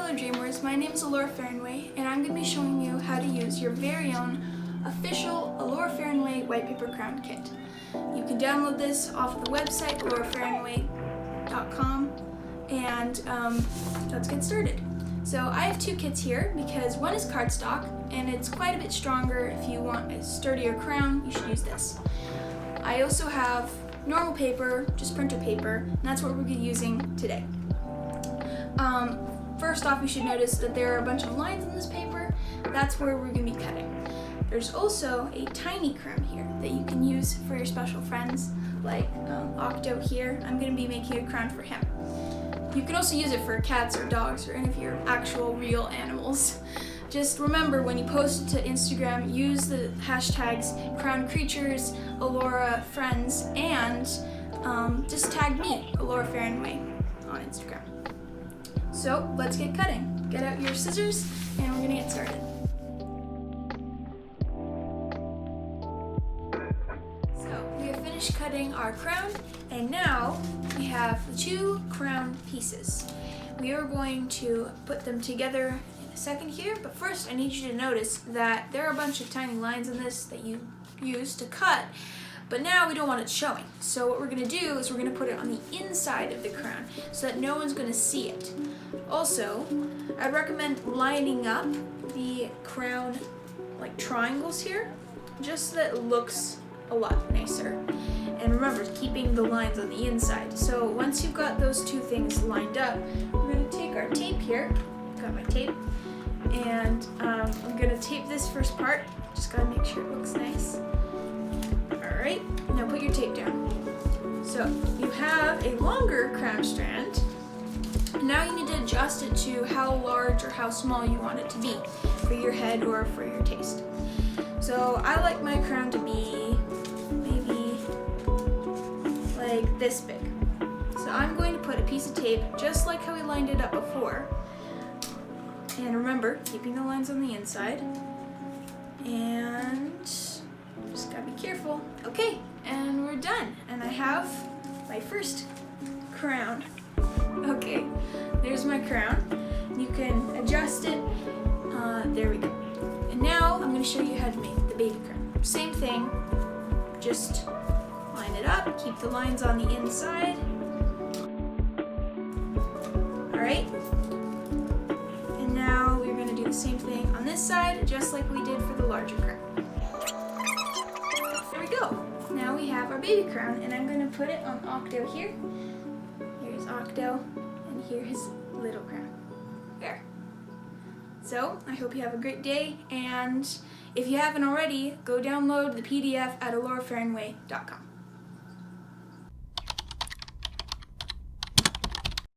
Hello Dreamers, my name is Alora Farenweh and I'm going to be showing you how to use your very own official Alora Farenweh white paper crown kit. You can download this off of the website alorafarenweh.com and let's get started. So I have two kits here because one is cardstock and it's quite a bit stronger. If you want a sturdier crown, you should use this. I also have normal paper, just printer paper, and that's what we're going to be using today. First off, you should notice that there are a bunch of lines on this paper. That's where we're going to be cutting. There's also a tiny crown here that you can use for your special friends, like Octo here. I'm going to be making a crown for him. You can also use it for cats or dogs or any of your actual real animals. Just remember, when you post it to Instagram, use the hashtags crown_creatures, Alora friends, and just tag me, Alora Farenweh, on Instagram. So let's get cutting. Get out your scissors and we're gonna get started. So we have finished cutting our crown and now we have the two crown pieces. We are going to put them together in a second here, but first I need you to notice that there are a bunch of tiny lines in this that you use to cut, but now we don't want it showing. So what we're gonna do is we're gonna put it on the inside of the crown so that no one's gonna see it. Also, I'd recommend lining up the crown like triangles here, just so that it looks a lot nicer. And remember, keeping the lines on the inside. So once you've got those two things lined up, we're gonna take our tape here, got my tape, and I'm gonna tape this first part, just gotta make sure it looks nice. Alright, now put your tape down. So you have a longer crown strand. Now you need to adjust it to how large or how small you want it to be for your head or for your taste. So I like my crown to be maybe like this big. So I'm going to put a piece of tape just like how we lined it up before. And remember, keeping the lines on the inside. And just gotta be careful. Okay, and we're done. And I have my first crown. Okay, there's my crown. You can adjust it. There we go. And now I'm going to show you how to make the baby crown. Same thing, just line it up, keep the lines on the inside. Alright, and now we're going to do the same thing on this side, just like we did for the larger crown. There we go. Now we have our baby crown, and I'm going to put it on Octo here. Here's Octo, and here's his little crown. There. So, I hope you have a great day, and if you haven't already, go download the PDF at alorafarenweh.com.